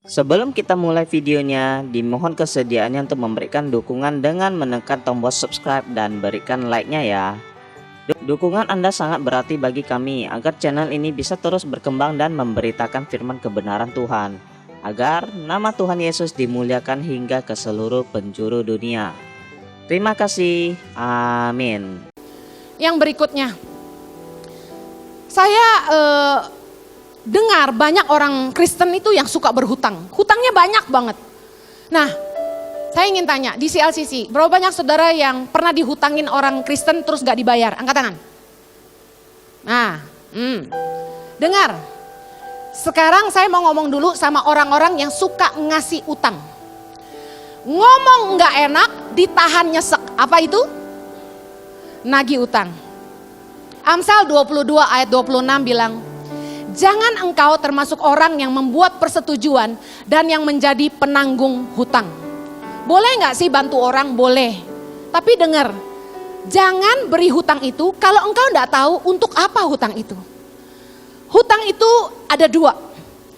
Sebelum kita mulai videonya, dimohon kesediaannya untuk memberikan dukungan dengan menekan tombol subscribe dan berikan like-nya ya. Dukungan Anda sangat berarti bagi kami agar channel ini bisa terus berkembang dan memberitakan firman kebenaran Tuhan, agar nama Tuhan Yesus dimuliakan hingga ke seluruh penjuru dunia. Terima kasih. Amin. Yang berikutnya, saya dengar banyak orang Kristen itu yang suka berhutang. Hutangnya banyak banget. Nah, saya ingin tanya, di CLCC, berapa banyak saudara yang pernah dihutangin orang Kristen terus gak dibayar? Angkat tangan. Nah, dengar. Sekarang saya mau ngomong dulu sama orang-orang yang suka ngasih utang. Ngomong gak enak, ditahan nyesek. Apa itu? Nagih utang. Amsal 22 ayat 26 bilang, jangan engkau termasuk orang yang membuat persetujuan dan yang menjadi penanggung hutang. Boleh gak sih bantu orang? Boleh. Tapi dengar, jangan beri hutang itu kalau engkau gak tahu untuk apa hutang itu. Hutang itu ada dua.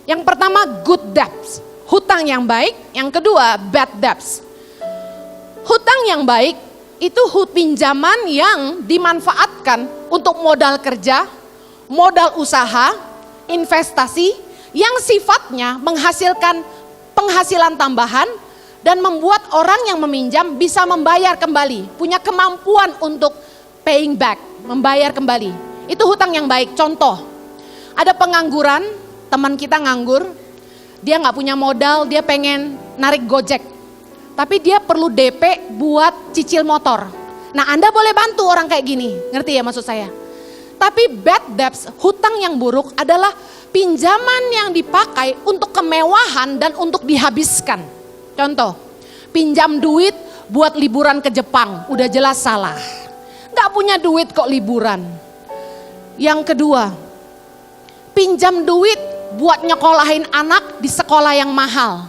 Yang pertama good debts, hutang yang baik. Yang kedua bad debts. Hutang yang baik itu pinjaman yang dimanfaatkan untuk modal kerja, modal usaha, investasi yang sifatnya menghasilkan penghasilan tambahan dan membuat orang yang meminjam bisa membayar kembali, punya kemampuan untuk paying back, membayar kembali. Itu hutang yang baik. Contoh, ada pengangguran, teman kita nganggur, dia nggak punya modal, dia pengen narik Gojek, tapi dia perlu DP buat cicil motor. Nah, Anda boleh bantu orang kayak gini, ngerti ya maksud saya? Tapi bad debts, hutang yang buruk adalah pinjaman yang dipakai untuk kemewahan dan untuk dihabiskan. Contoh, pinjam duit buat liburan ke Jepang, udah jelas salah. Gak punya duit kok liburan. Yang kedua, pinjam duit buat nyekolahin anak di sekolah yang mahal.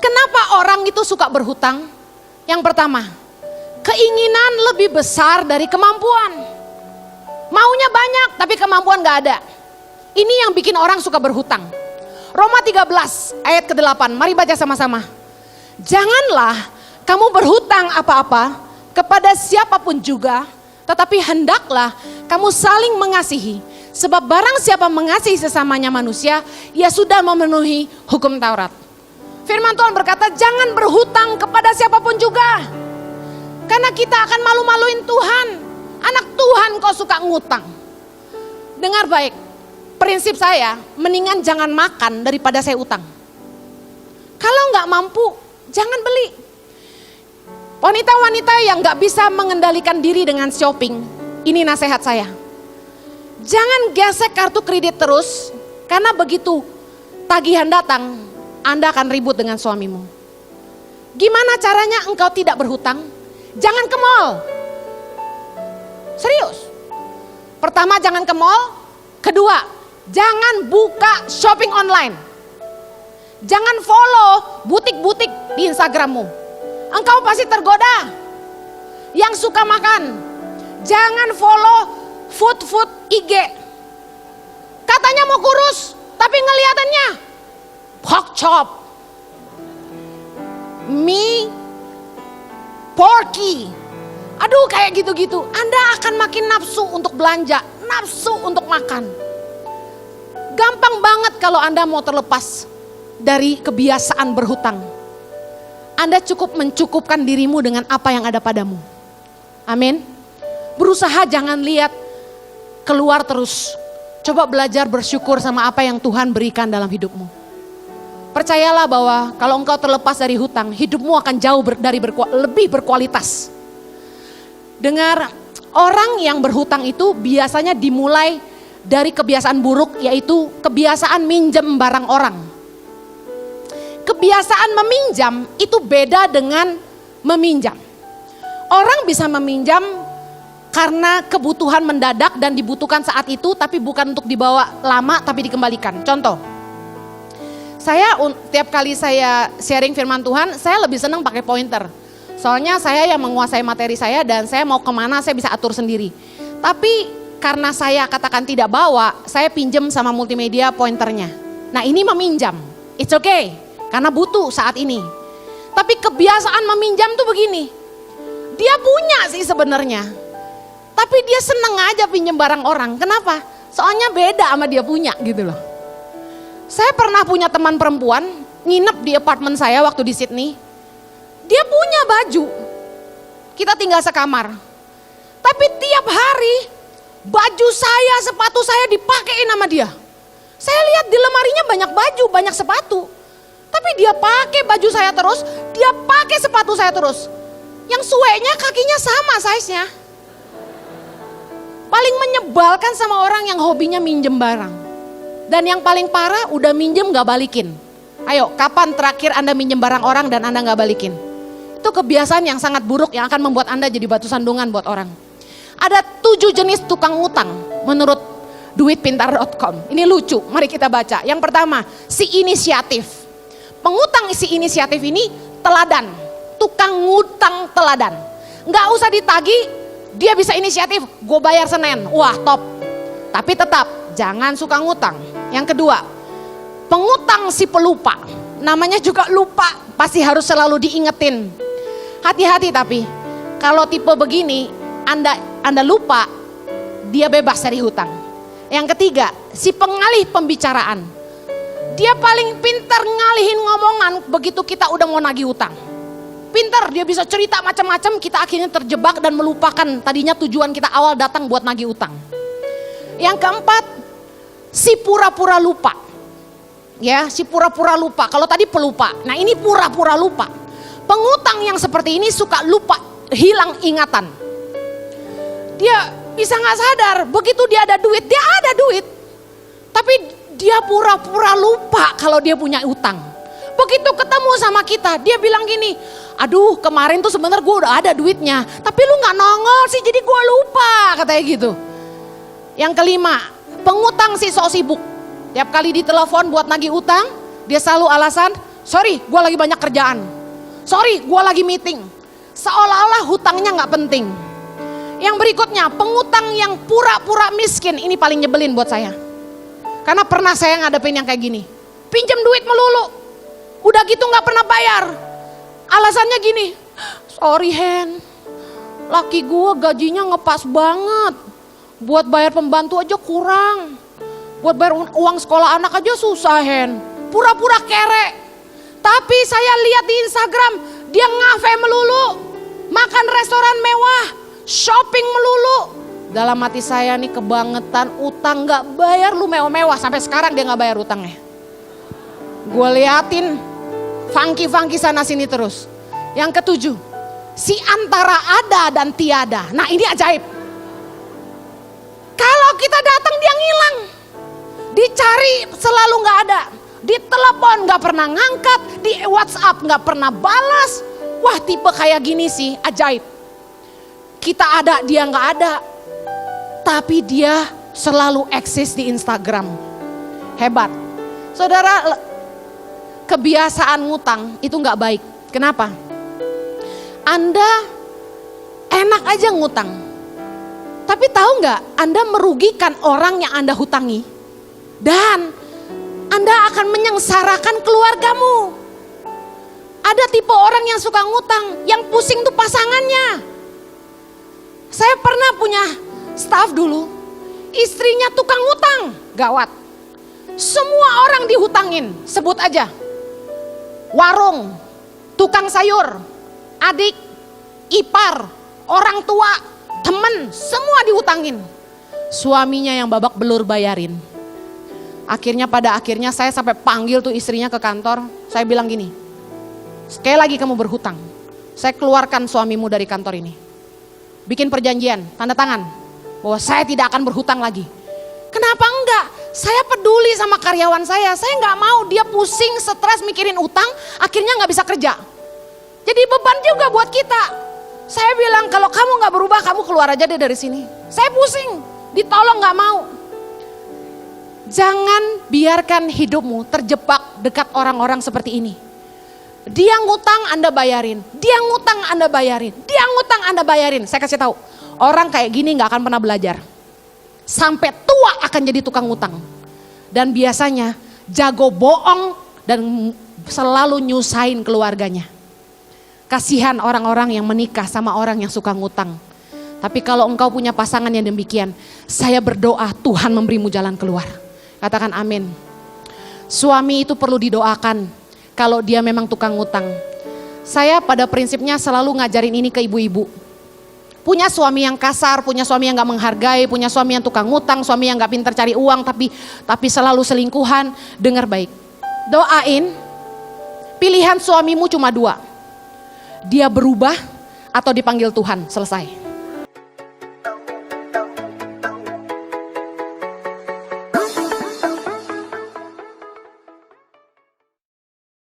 Kenapa orang itu suka berhutang? Yang pertama, keinginan lebih besar dari kemampuan. Maunya banyak tapi kemampuan gak ada. Ini yang bikin orang suka berhutang. Roma 13 ayat ke-8, mari baca sama-sama. Janganlah kamu berhutang apa-apa kepada siapapun juga, tetapi hendaklah kamu saling mengasihi. Sebab barang siapa mengasihi sesamanya manusia, ia sudah memenuhi hukum Taurat. Firman Tuhan berkata, jangan berhutang kepada siapapun juga. Karena kita akan malu-maluin Tuhan. Anak Tuhan kok suka ngutang. Dengar baik, prinsip saya mendingan jangan makan daripada saya utang. Kalau nggak mampu, jangan beli. Wanita-wanita yang nggak bisa mengendalikan diri dengan shopping, ini nasihat saya. Jangan gesek kartu kredit terus, karena begitu tagihan datang, Anda akan ribut dengan suamimu. Gimana caranya engkau tidak berhutang? Jangan ke mall. Serius. Pertama, jangan ke mall. Kedua, jangan buka shopping online. Jangan follow butik-butik di Instagrammu. Engkau pasti tergoda. Yang suka makan, jangan follow food IG. Katanya mau kurus, tapi ngeliatannya pork chop, mie, porky. Aduh, kayak gitu-gitu. Anda akan makin nafsu untuk belanja, nafsu untuk makan. Gampang banget kalau Anda mau terlepas dari kebiasaan berhutang. Anda cukup mencukupkan dirimu dengan apa yang ada padamu. Amin. Berusaha jangan lihat keluar terus. Coba belajar bersyukur sama apa yang Tuhan berikan dalam hidupmu. Percayalah bahwa kalau engkau terlepas dari hutang, hidupmu akan jauh lebih berkualitas. Dengar, orang yang berhutang itu biasanya dimulai dari kebiasaan buruk, yaitu kebiasaan minjem barang orang. Kebiasaan meminjam itu beda dengan meminjam. Orang bisa meminjam karena kebutuhan mendadak dan dibutuhkan saat itu, tapi bukan untuk dibawa lama tapi dikembalikan. Contoh, saya tiap kali saya sharing firman Tuhan, saya lebih senang pakai pointer. Soalnya saya yang menguasai materi saya dan saya mau kemana saya bisa atur sendiri. Tapi karena saya katakan tidak bawa, saya pinjem sama multimedia pointernya. Nah, ini meminjam. It's okay, karena butuh saat ini. Tapi kebiasaan meminjam tuh begini. Dia punya sih sebenarnya. Tapi dia seneng aja pinjam barang orang. Kenapa? Soalnya beda sama dia punya gitu loh. Saya pernah punya teman perempuan, nginep di apartemen saya waktu di Sydney. Dia punya baju. Kita tinggal sekamar. Tapi tiap hari baju saya, sepatu saya dipakein sama dia. Saya lihat di lemarinya banyak baju, banyak sepatu. Tapi dia pakai baju saya terus, dia pakai sepatu saya terus. Yang suenya kakinya sama size-nya. Paling menyebalkan sama orang yang hobinya minjem barang. Dan yang paling parah udah minjem gak balikin. Ayo, kapan terakhir Anda minjem barang orang dan Anda gak balikin? Itu kebiasaan yang sangat buruk yang akan membuat Anda jadi batu sandungan buat orang. Ada 7 jenis tukang utang menurut duitpintar.com. Ini lucu, mari kita baca. Yang pertama, si inisiatif. Pengutang si inisiatif ini teladan, tukang ngutang teladan. Nggak usah ditagih, dia bisa inisiatif, gue bayar Senin, wah top. Tapi tetap jangan suka ngutang. Yang kedua, pengutang si pelupa. Namanya juga lupa, pasti harus selalu diingetin. Hati-hati tapi, kalau tipe begini, Anda lupa, dia bebas dari hutang. Yang ketiga, si pengalih pembicaraan. Dia paling pintar ngalihin ngomongan begitu kita udah mau nagih hutang. Pintar, dia bisa cerita macam-macam, kita akhirnya terjebak dan melupakan tadinya tujuan kita awal datang buat nagih hutang. Yang keempat, si pura-pura lupa. Ya, si pura-pura lupa. Kalau tadi pelupa, nah ini pura-pura lupa. Pengutang yang seperti ini suka lupa, hilang ingatan. Dia bisa gak sadar, begitu dia ada duit, dia ada duit. Tapi dia pura-pura lupa kalau dia punya utang. Begitu ketemu sama kita, dia bilang gini, aduh kemarin tuh sebenarnya gue udah ada duitnya, tapi lu gak nongol sih jadi gue lupa, katanya gitu. Yang kelima, pengutang si sok sibuk. Tiap kali ditelepon buat nagih utang, dia selalu alasan, sorry gue lagi banyak kerjaan, sorry gue lagi meeting. Seolah-olah hutangnya gak penting. Yang berikutnya, pengutang yang pura-pura miskin, ini paling nyebelin buat saya. Karena pernah saya ngadepin yang kayak gini. Pinjam duit melulu. Udah gitu gak pernah bayar. Alasannya gini. Sorry Hen. Laki gue gajinya ngepas banget. Buat bayar pembantu aja kurang. Buat bayar uang sekolah anak aja susah Hen. Pura-pura kere. Tapi saya lihat di Instagram. Dia ngafe melulu. Makan restoran mewah. Shopping melulu. Dalam hati saya nih kebangetan, utang gak bayar lu mewah-mewah. Sampai sekarang dia gak bayar utangnya. Gue liatin funky-funky sana sini terus. Yang ketujuh, si antara ada dan tiada. Nah ini ajaib. Kalau kita datang dia ngilang. Dicari selalu gak ada. Di telepon gak pernah ngangkat. Di WhatsApp gak pernah balas. Wah tipe kayak gini sih ajaib. Kita ada dia gak ada. Tapi dia selalu eksis di Instagram. Hebat. Saudara, kebiasaan ngutang itu gak baik. Kenapa? Anda enak aja ngutang. Tapi tahu gak, Anda merugikan orang yang Anda hutangi. Dan Anda akan menyengsarakan keluargamu. Ada tipe orang yang suka ngutang, yang pusing tuh pasangannya. Saya pernah punya staff dulu, istrinya tukang ngutang, gawat. Semua orang dihutangin, sebut aja. Warung, tukang sayur, adik, ipar, orang tua, temen, semua dihutangin. Suaminya yang babak belur bayarin. Pada akhirnya saya sampai panggil tuh istrinya ke kantor. Saya bilang gini, sekali lagi kamu berhutang, saya keluarkan suamimu dari kantor ini. Bikin perjanjian, tanda tangan. Bahwa saya tidak akan berhutang lagi. Kenapa enggak? Saya peduli sama karyawan saya. Saya enggak mau dia pusing, stres mikirin utang, akhirnya enggak bisa kerja. Jadi beban juga buat kita. Saya bilang kalau kamu enggak berubah, kamu keluar aja deh dari sini. Saya pusing, ditolong enggak mau. Jangan biarkan hidupmu terjebak dekat orang-orang seperti ini. Dia ngutang Anda bayarin, dia ngutang Anda bayarin, dia ngutang Anda bayarin. Saya kasih tahu. Orang kayak gini gak akan pernah belajar. Sampai tua akan jadi tukang ngutang. Dan biasanya jago bohong dan selalu nyusahin keluarganya. Kasihan orang-orang yang menikah sama orang yang suka ngutang. Tapi kalau engkau punya pasangan yang demikian, saya berdoa Tuhan memberimu jalan keluar. Katakan amin. Suami itu perlu didoakan kalau dia memang tukang ngutang. Saya pada prinsipnya selalu ngajarin ini ke ibu-ibu. Punya suami yang kasar, punya suami yang gak menghargai, punya suami yang tukang ngutang, suami yang gak pintar cari uang tapi selalu selingkuhan. Dengar baik, doain pilihan suamimu cuma dua. Dia berubah atau dipanggil Tuhan, selesai.